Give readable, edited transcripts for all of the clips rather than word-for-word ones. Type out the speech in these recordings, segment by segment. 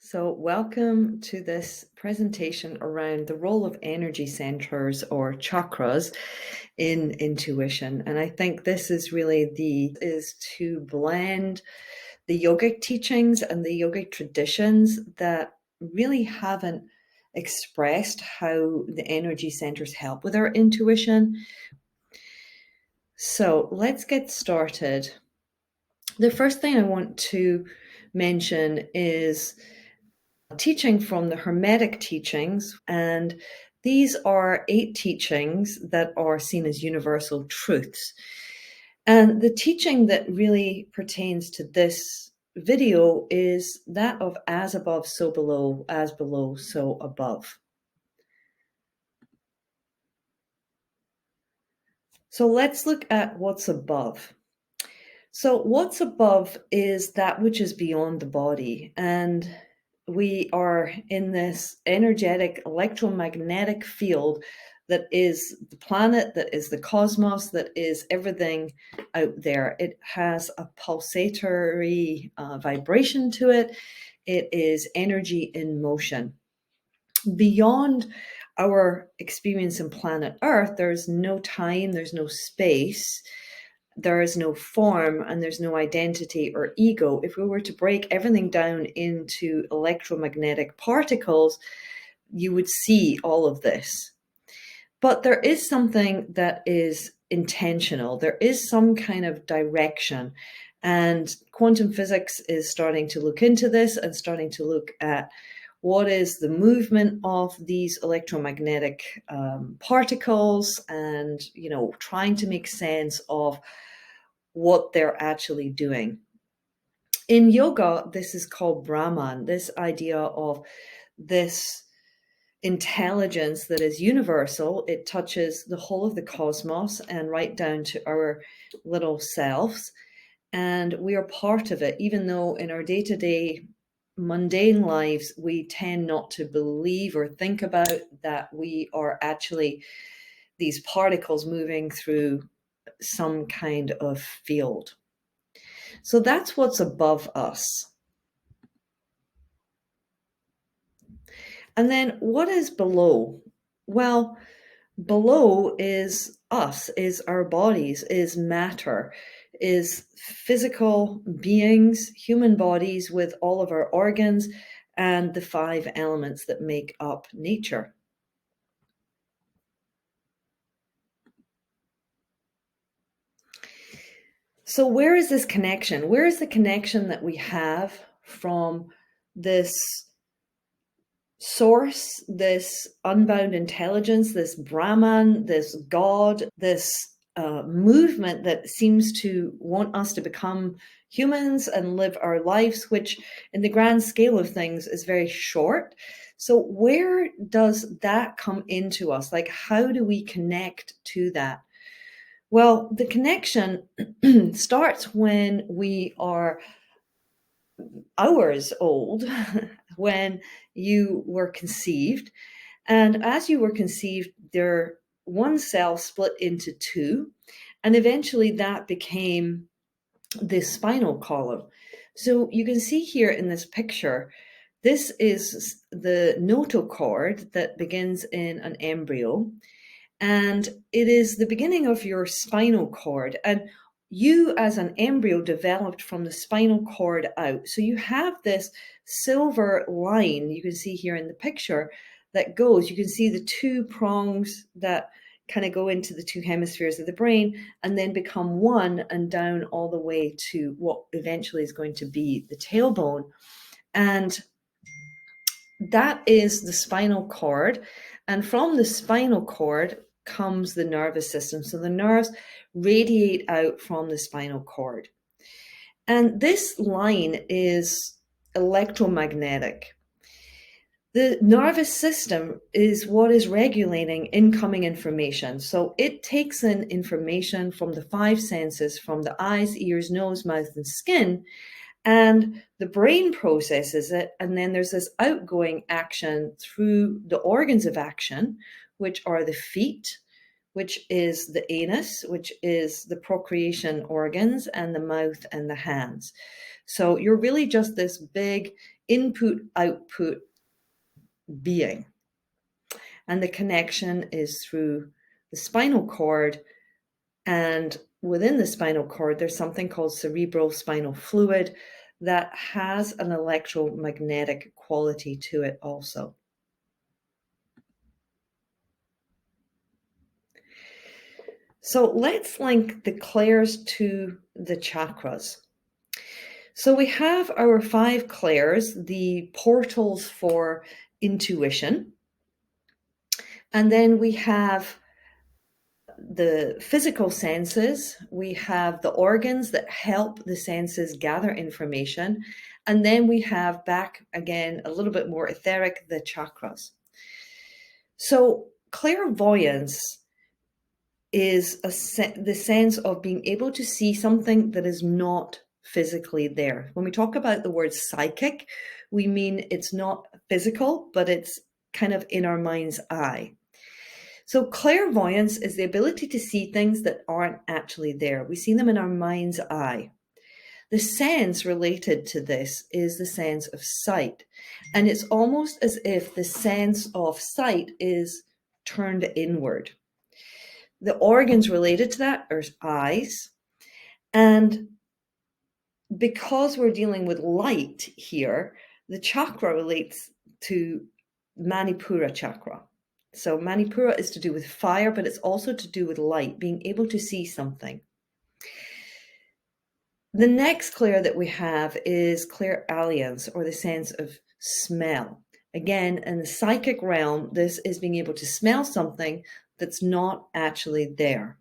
So, welcome to this presentation around the role of energy centers or chakras in intuition. And I think this is really is to blend the yogic teachings and the yogic traditions that really haven't expressed how the energy centers help with our intuition. So, let's get started. The first thing I want to mention is teaching from the Hermetic teachings, and these are 8 teachings that are seen as universal truths. And the teaching that really pertains to this video is that of as above, so below, as below, so above. So let's look at what's above. So what's above is that which is beyond the body, and we are in this energetic electromagnetic field that is the planet, that is the cosmos, that is everything out there. It has a pulsatory vibration to it. It is energy in motion. Beyond our experience in planet Earth, there's no time, there's no space, there is no form, and there's no identity or ego. If we were to break everything down into electromagnetic particles, you would see all of this. But there is something that is intentional. There is some kind of direction. And quantum physics is starting to look into this and starting to look at what is the movement of these electromagnetic particles, and trying to make sense of what they're actually doing. In yoga, this is called Brahman, this idea of this intelligence that is universal. It touches the whole of the cosmos and right down to our little selves. And we are part of it, even though in our day-to-day mundane lives, we tend not to believe or think about that we are actually these particles moving through some kind of field. So that's what's above us. And then what is below? Well, below is us, is our bodies, is matter, is physical beings, human bodies with all of our organs and the 5 elements that make up nature. So where is this connection? Where is the connection that we have from this source, this unbound intelligence, this Brahman, this God, this movement that seems to want us to become humans and live our lives, which in the grand scale of things is very short. So where does that come into us? Like, how do we connect to that? Well, the connection starts when we are hours old, when you were conceived. And as you were conceived, one cell split into 2, and eventually that became the spinal column. So you can see here in this picture, this is the notochord that begins in an embryo, and it is the beginning of your spinal cord. And you as an embryo developed from the spinal cord out. So you have this silver line you can see here in the picture that goes, you can see the 2 prongs that kind of go into the 2 hemispheres of the brain and then become one and down all the way to what eventually is going to be the tailbone. And that is the spinal cord. And from the spinal cord comes the nervous system. So the nerves radiate out from the spinal cord. And this line is electromagnetic. The nervous system is what is regulating incoming information. So it takes in information from the 5 senses, from the eyes, ears, nose, mouth, and skin, and the brain processes it. And then there's this outgoing action through the organs of action, which are the feet, which is the anus, which is the procreation organs, and the mouth and the hands. So you're really just this big input-output being. And the connection is through the spinal cord. And within the spinal cord, there's something called cerebral spinal fluid that has an electromagnetic quality to it also. So let's link the clairs to the chakras. So we have our 5 clairs, the portals for intuition. And then we have the physical senses, we have the organs that help the senses gather information, and then we have, back again a little bit more etheric, the chakras. So clairvoyance is the sense of being able to see something that is not physically there. When we talk about the word psychic, we mean it's not physical, but it's kind of in our mind's eye. So clairvoyance is the ability to see things that aren't actually there. We see them in our mind's eye. The sense related to this is the sense of sight. And it's almost as if the sense of sight is turned inward. The organs related to that are eyes. And because we're dealing with light here, the chakra relates to Manipura chakra. So Manipura is to do with fire, but it's also to do with light, being able to see something. The next clair that we have is clairvoyance, or the sense of smell. Again, in the psychic realm, this is being able to smell something that's not actually there.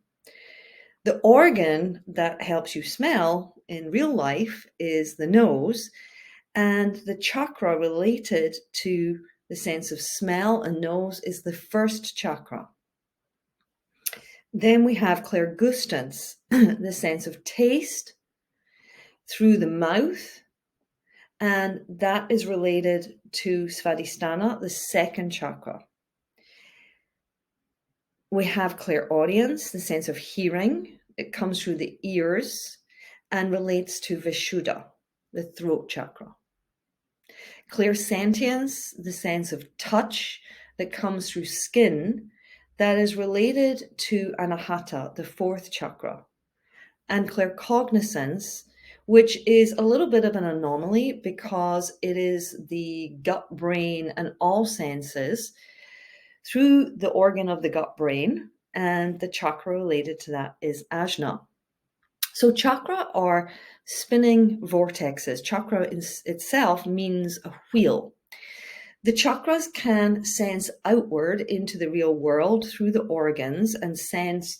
The organ that helps you smell in real life is the nose, and the chakra related to the sense of smell and nose is the first chakra. Then we have clairgustance, the sense of taste through the mouth, and that is related to Svadhisthana, the second chakra. We have clairaudience, the sense of hearing. It comes through the ears and relates to Vishuddha, the throat chakra. Clairsentience, the sense of touch that comes through skin, that is related to Anahata, the fourth chakra. And claircognizance, which is a little bit of an anomaly because it is the gut, brain, and all senses through the organ of the gut brain, and the chakra related to that is Ajna. So chakra are spinning vortexes. Chakra itself means a wheel. The chakras can sense outward into the real world through the organs and sense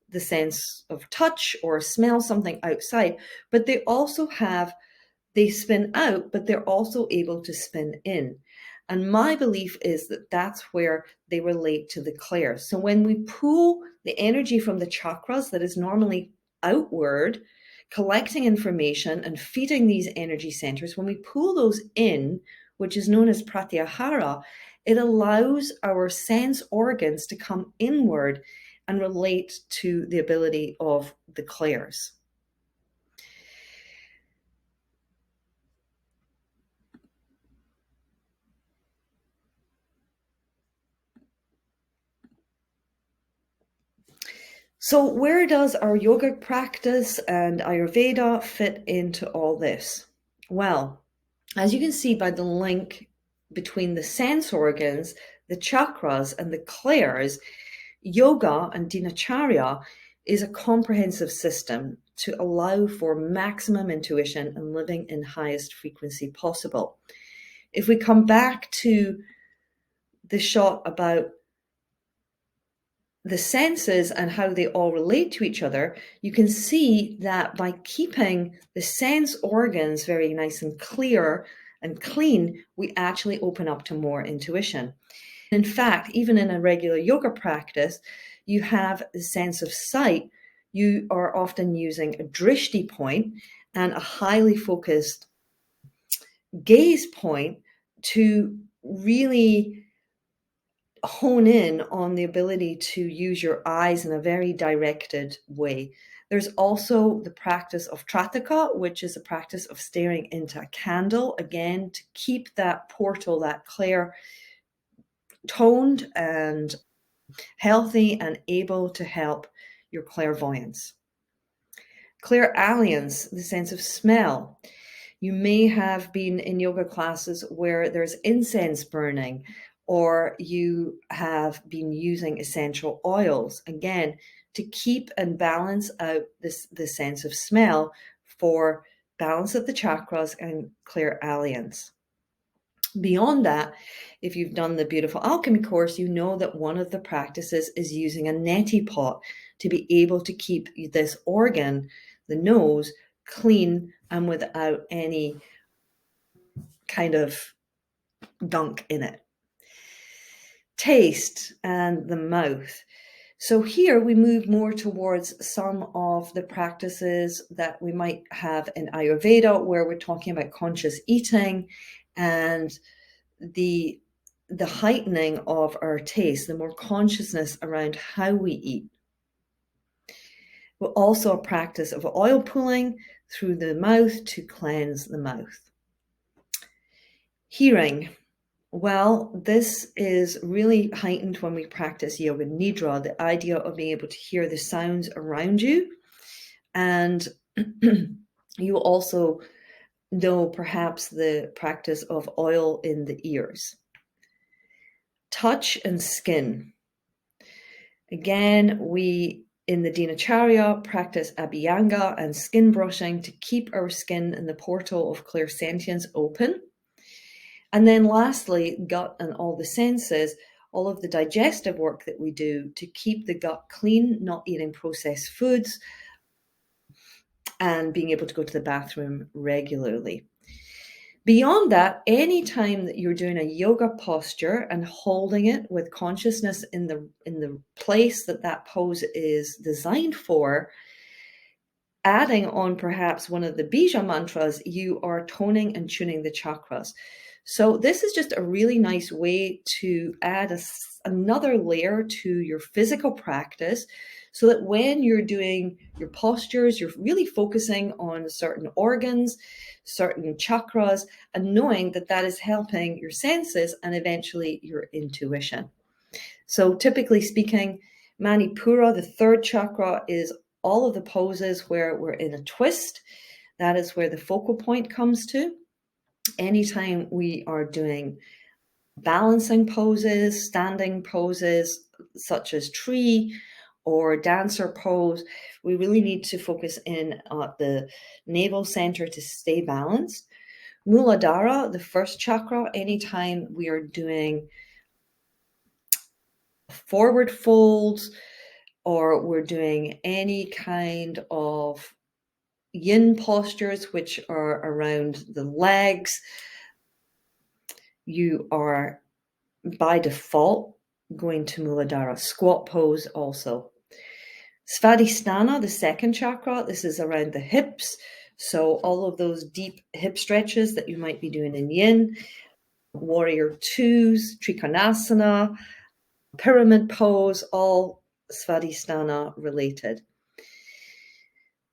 the sense of touch or smell something outside, but they spin out, but they're also able to spin in. And my belief is that that's where they relate to the clair. So when we pull the energy from the chakras that is normally outward, collecting information and feeding these energy centers, when we pull those in, which is known as pratyahara, it allows our sense organs to come inward and relate to the ability of the clairs. So where does our yoga practice and Ayurveda fit into all this? Well, as you can see by the link between the sense organs, the chakras, and the clairs, yoga and dinacharya is a comprehensive system to allow for maximum intuition and living in highest frequency possible. If we come back to the shot about the senses and how they all relate to each other, you can see that by keeping the sense organs very nice and clear and clean, we actually open up to more intuition. In fact, even in a regular yoga practice, you have a sense of sight. You are often using a drishti point and a highly focused gaze point to really hone in on the ability to use your eyes in a very directed way. There's also the practice of trataka, which is a practice of staring into a candle, again, to keep that portal, that clear, toned and healthy and able to help your clairvoyance. Clairalience, the sense of smell. You may have been in yoga classes where there's incense burning, or you have been using essential oils, again, to keep and balance out the sense of smell for balance of the chakras and clairalience. Beyond that, if you've done the Beautiful Alchemy course, you know that one of the practices is using a neti pot to be able to keep this organ, the nose, clean and without any kind of gunk in it. Taste and the mouth. So here we move more towards some of the practices that we might have in Ayurveda, where we're talking about conscious eating and the heightening of our taste, the more consciousness around how we eat. But also a practice of oil pulling through the mouth to cleanse the mouth. Hearing. Well, this is really heightened when we practice yoga nidra, the idea of being able to hear the sounds around you. And you also know perhaps the practice of oil in the ears. Touch and skin. Again, we in the Dinacharya practice abhyanga and skin brushing to keep our skin in the portal of clairsentience open. And then lastly, gut and all the senses, all of the digestive work that we do to keep the gut clean, not eating processed foods, and being able to go to the bathroom regularly. Beyond that, any time that you're doing a yoga posture and holding it with consciousness in the place that pose is designed for, adding on perhaps one of the bija mantras, you are toning and tuning the chakras. So this is just a really nice way to add another layer to your physical practice, so that when you're doing your postures, you're really focusing on certain organs, certain chakras, and knowing that that is helping your senses and eventually your intuition. So typically speaking, Manipura, the third chakra, is all of the poses where we're in a twist. That is where the focal point comes to. Anytime we are doing balancing poses, standing poses, such as tree or dancer pose, we really need to focus in at the navel center to stay balanced. Muladhara, the first chakra, anytime we are doing forward folds or we're doing any kind of yin postures, which are around the legs, you are by default going to Muladhara. Squat pose also. Svadhisthana, the second chakra, this is around the hips. So all of those deep hip stretches that you might be doing in yin. Warrior twos, Trikonasana, pyramid pose, all Svadhisthana related.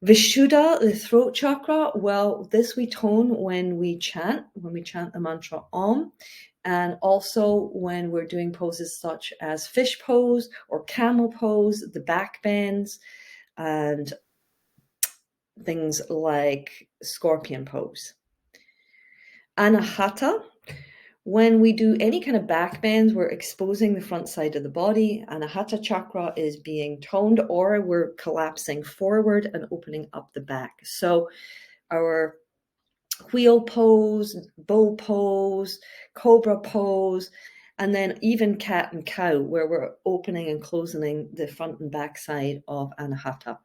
Vishuddha, the throat chakra, well, this we tone when we chant the mantra Om, and also when we're doing poses such as fish pose or camel pose, the back bends, and things like scorpion pose. Anahata, when we do any kind of back bends, we're exposing the front side of the body. Anahata chakra is being toned, or we're collapsing forward and opening up the back. So our wheel pose, bow pose, cobra pose, and then even cat and cow, where we're opening and closing the front and back side of Anahata.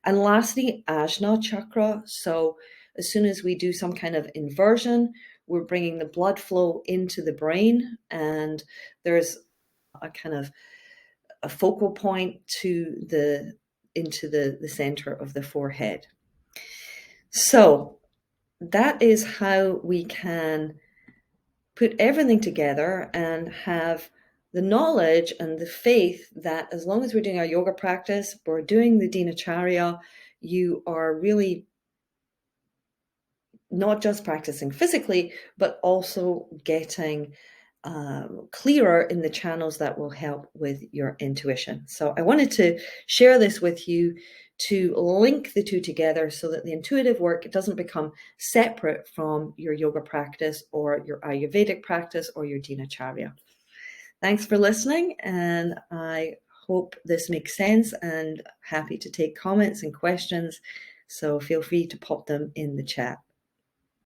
And lastly, Ajna chakra. So as soon as we do some kind of inversion, we're bringing the blood flow into the brain, and there's a kind of a focal point into the center of the forehead. So that is how we can put everything together and have the knowledge and the faith that as long as we're doing our yoga practice, we're doing the dinacharya, you are really not just practicing physically, but also getting clearer in the channels that will help with your intuition. So I wanted to share this with you to link the two together so that the intuitive work doesn't become separate from your yoga practice or your Ayurvedic practice or your dinacharya. Thanks for listening, and I hope this makes sense, and happy to take comments and questions. So feel free to pop them in the chat.